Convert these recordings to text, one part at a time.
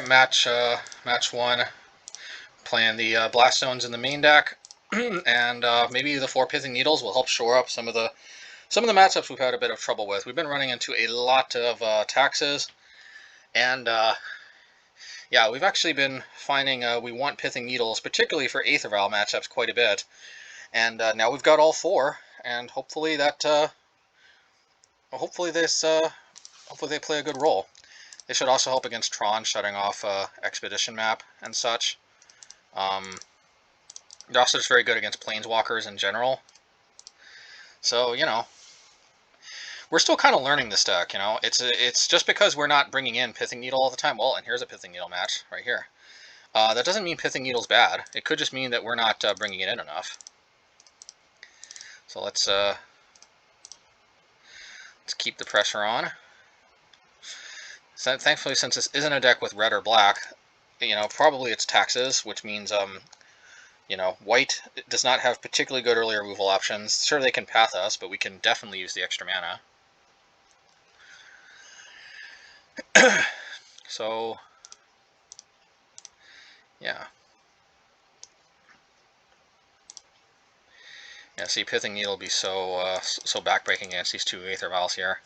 Alright, match 1. Playing the Blast Zones in the main deck, and maybe the 4 Pithing Needles will help shore up some of the matchups we've had a bit of trouble with. We've been running into a lot of taxes, and yeah, we've actually been finding we want Pithing Needles, particularly for Aether Vial matchups, quite a bit. And now we've got all 4, and hopefully that hopefully they play a good role. They should also help against Tron, shutting off Expedition map and such. They're also just very good against Planeswalkers in general. So, you know, we're still kind of learning this deck, you know. It's just because we're not bringing in Pithing Needle all the time. Well, and here's a Pithing Needle match right here. That doesn't mean Pithing Needle's bad. It could just mean that we're not bringing it in enough. So let's keep the pressure on. So, thankfully, since this isn't a deck with red or black, you know, probably it's taxes, which means you know, white does not have particularly good early removal options. Sure, they can path us, but we can definitely use the extra mana. So, yeah. Yeah, see, Pithing Needle will be so so backbreaking against these 2 Aether Vials here.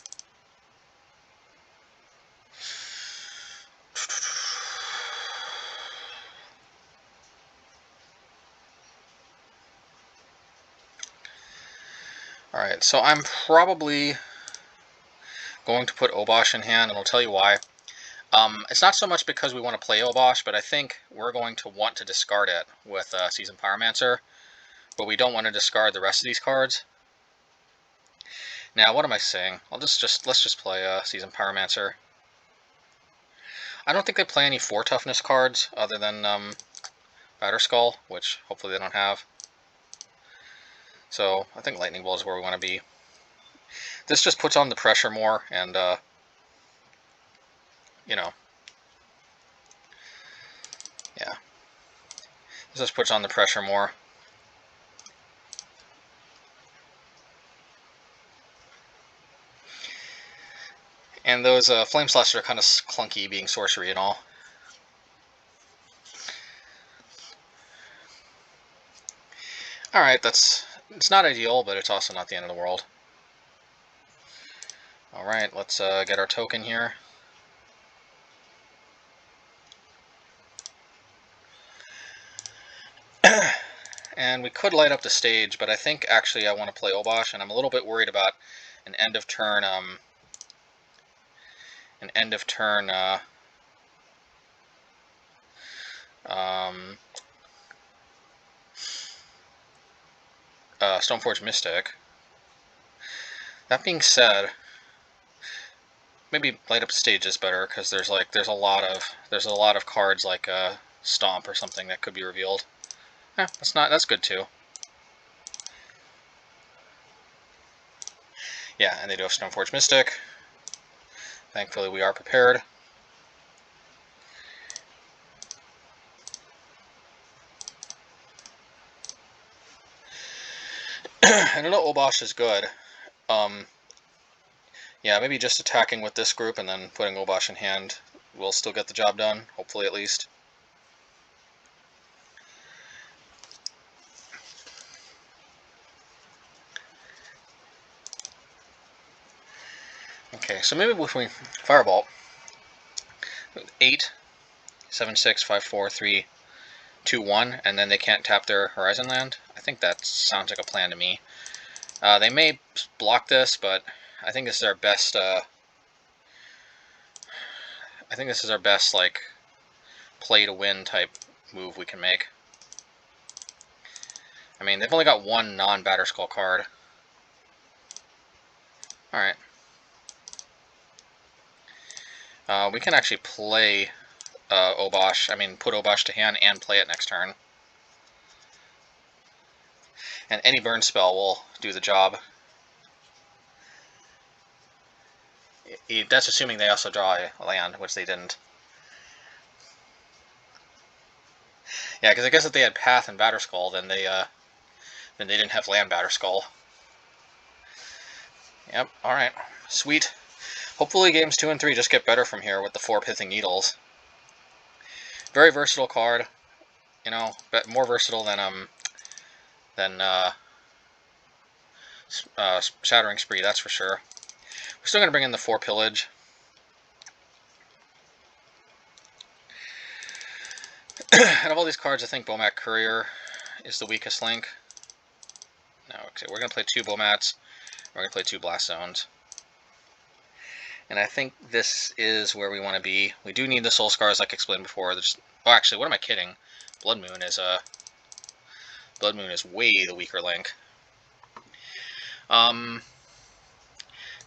Alright, so I'm probably going to put Obosh in hand, and I'll tell you why. It's not so much because we want to play Obosh, but I think we're going to want to discard it with Seasoned Pyromancer, but we don't want to discard the rest of these cards. Now, what am I saying? Let's just play Seasoned Pyromancer. I don't think they play any 4 toughness cards other than Batterskull, which hopefully they don't have. So I think Lightning Bolt is where we want to be. This just puts on the pressure more, and you know, yeah, this just puts on the pressure more. And those Flame Slashes are kind of clunky, being sorcery and all. Alright, it's not ideal, but it's also not the end of the world. Alright, let's get our token here. And we could light up the stage, but I think actually I want to play Obosh, and I'm a little bit worried about an end of turn Stoneforge Mystic. That being said, maybe light up the stage is better, because there's a lot of cards like Stomp or something that could be revealed. That's good too. Yeah, and they do have Stoneforge Mystic. Thankfully, we are prepared. I don't know, Obosh is good. Yeah, maybe just attacking with this group and then putting Obosh in hand will still get the job done, hopefully at least. Okay, so maybe if we Firebolt, 8, 7, 6, 5, 4, 3, 2, 1, and then they can't tap their Horizon Land. I think that sounds like a plan to me. They may block this, but I think this is our best. I think this is our best like play to win type move we can make. I mean, they've only got 1 non-Batterskull card. All right. We can actually play Obosh. I mean, put Obosh to hand and play it next turn. And any burn spell will do the job. That's assuming they also draw a land, which they didn't. Yeah, because I guess if they had Path and Batterskull, then they didn't have land Batterskull. Yep. All right. Sweet. Hopefully games 2 and 3 just get better from here with the 4 Pithing Needles. Very versatile card, you know, but more versatile than Shattering Spree, that's for sure. We're still going to bring in the 4 Pillage. Out of all these cards, I think Bomat Courier is the weakest link. No, okay, we're going to play 2 Bomats. We're going to play 2 Blast Zones. And I think this is where we want to be. We do need the Soul Scars, like explained before. Oh, actually, what am I kidding? Blood Moon is way the weaker link.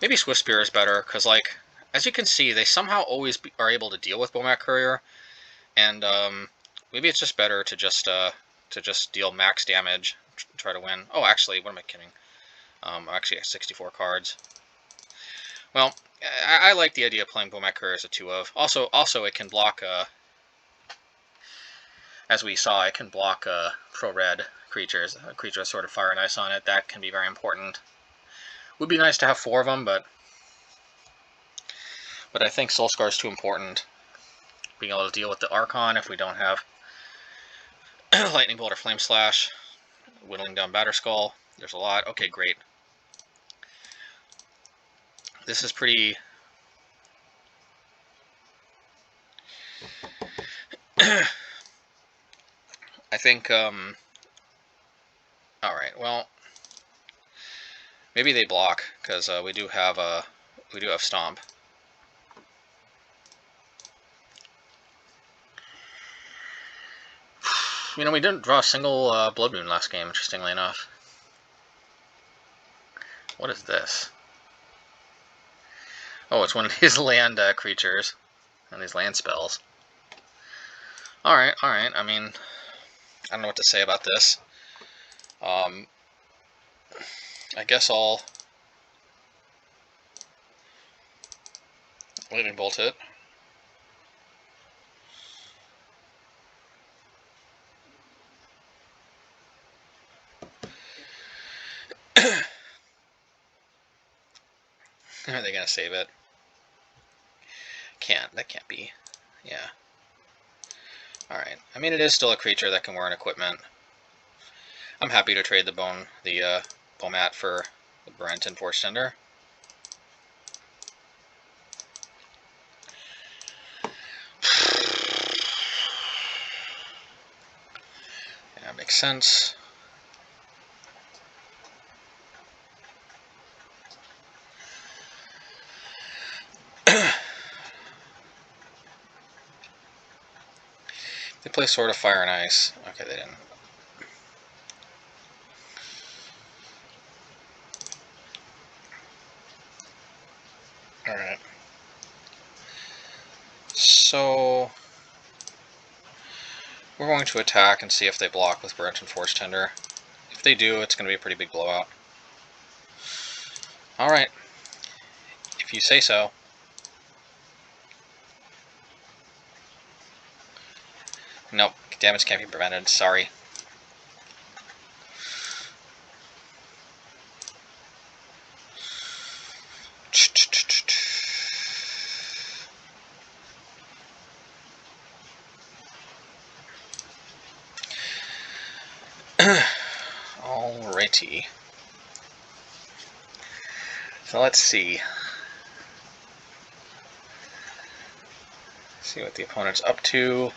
Maybe Swiftspear is better, because, like, as you can see, they somehow always are able to deal with Bomat Courier, and maybe it's just better to just deal max damage, try to win. Oh, actually, what am I kidding? I'm actually at 64 cards. Well, I like the idea of playing Bomat Courier as a 2-of. Also, it can block, as we saw, it can block pro-red creatures. A creature with Sword of Fire and Ice on it. That can be very important. Would be nice to have 4 of them, but I think Soul Scar is too important. Being able to deal with the Archon if we don't have Lightning Bolt or Flame Slash. Whittling down Batterskull. There's a lot. Okay, great. This is pretty... I think, alright, well, maybe they block, because we do have Stomp. You know, we didn't draw a single Blood Moon last game, interestingly enough. What is this? Oh, it's one of these land creatures, and these land spells. Alright, I mean, I don't know what to say about this. I guess I'll Lightning Bolt it. Are they going to save it? That can't be. Yeah. Alright. I mean, it is still a creature that can wear an equipment. I'm happy to trade the Bomat for the Brenton Force Tender. Yeah, that makes sense. They play Sword of Fire and Ice. Okay, they didn't. Alright. So we're going to attack and see if they block with Brenton Force Tender. If they do, it's going to be a pretty big blowout. Alright. If you say so. Nope, damage can't be prevented, sorry. Alrighty. So let's see. See what the opponent's up to.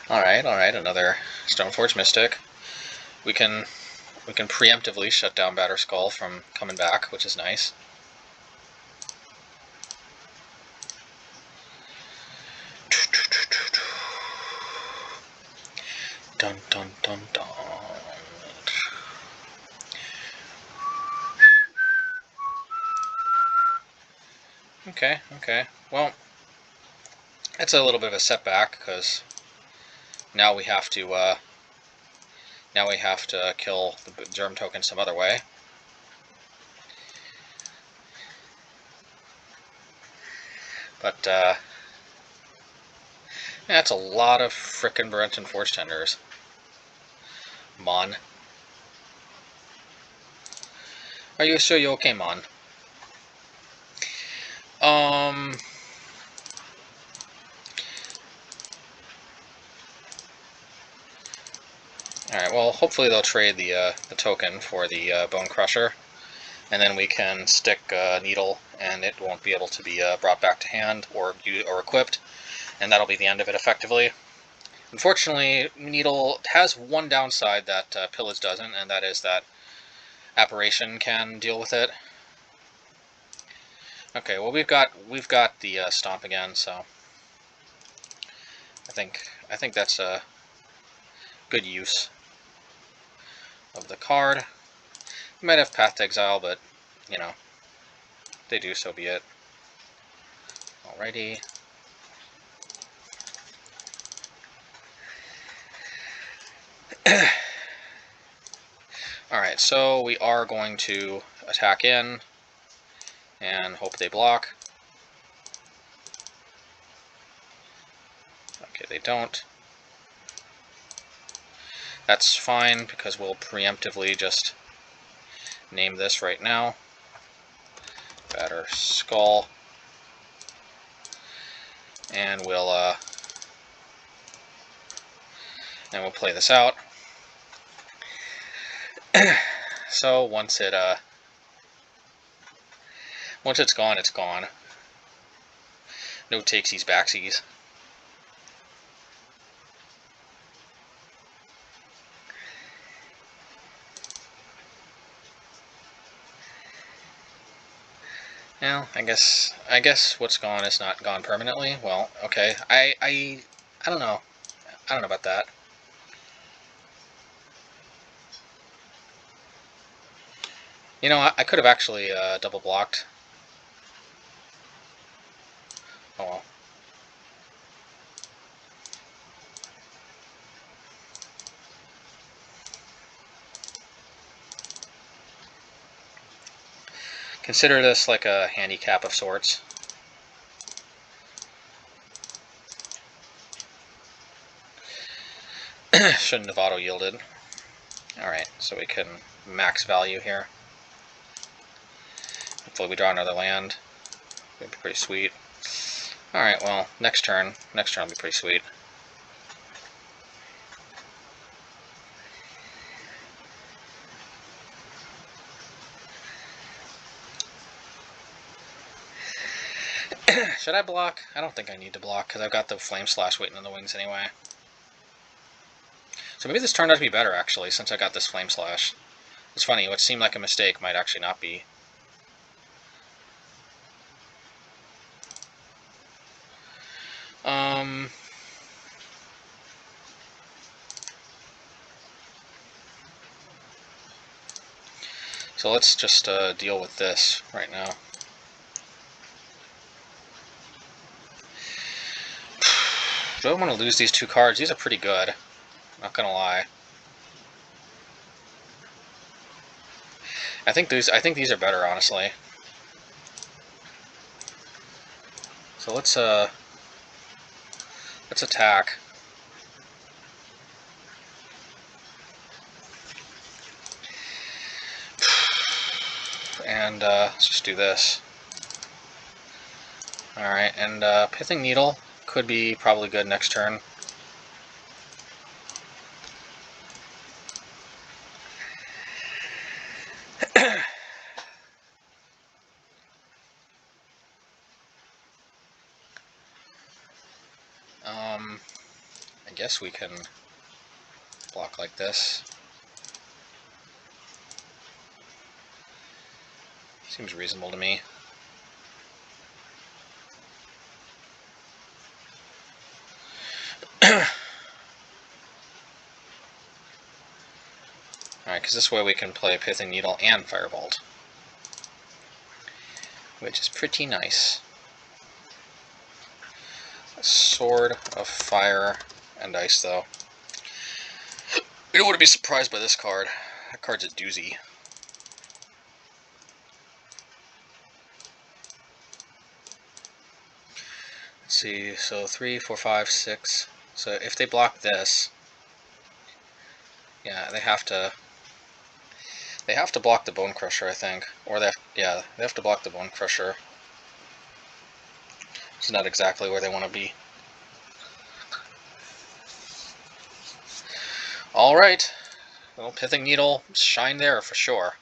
Alright, another Stoneforge Mystic. We can preemptively shut down Batterskull from coming back, which is nice. Dun dun dun dun. Okay. Well, it's a little bit of a setback because now we have to kill the germ token some other way. But yeah, that's a lot of frickin' Brenton Force Tenders. Mon. Are you sure you okay, Mon? well, hopefully they'll trade the token for the Bonecrusher, and then we can stick Needle, and it won't be able to be brought back to hand or equipped, and that'll be the end of it effectively. Unfortunately, Needle has one downside that Pillage doesn't, and that is that Apparition can deal with it. Okay, well we've got the Stomp again, so I think that's a good use of the card. We might have Path to Exile, but you know, if they do, so be it. Alrighty. Alright, so we are going to attack in and hope they block. Okay, they don't. That's fine, because we'll preemptively just name this right now. Batter Skull. And we'll play this out. So once it's gone, it's gone. No takesies backsies. Well, I guess what's gone is not gone permanently. Well, okay. I don't know. I don't know about that. You know, I could have actually double blocked. Oh well. Consider this like a handicap of sorts. Shouldn't have auto-yielded. Alright, so we can max value here. Hopefully we draw another land. It'd be pretty sweet. Alright, well, next turn will be pretty sweet. Should I block? I don't think I need to block, because I've got the Flame Slash waiting in the wings anyway. So maybe this turned out to be better, actually, since I got this Flame Slash. It's funny, what seemed like a mistake might actually not be. So let's just deal with this right now. Do I want to lose these two cards? These are pretty good. Not gonna lie. I think these are better, honestly. So let's attack. And let's just do this. Alright, and Pithing Needle could be probably good next turn. I guess we can block like this. Seems reasonable to me. Alright, because this way we can play Pithing Needle and Firebolt, which is pretty nice. A Sword of Fire and Ice, though. You don't want to be surprised by this card. That card's a doozy. Let's see, so 3, 4, 5, 6. So if they block this, yeah, they have to block the Bonecrusher, I think. Or they have to block the Bonecrusher. It's not exactly where they want to be. Alright, Well, Pithing Needle, shine there for sure.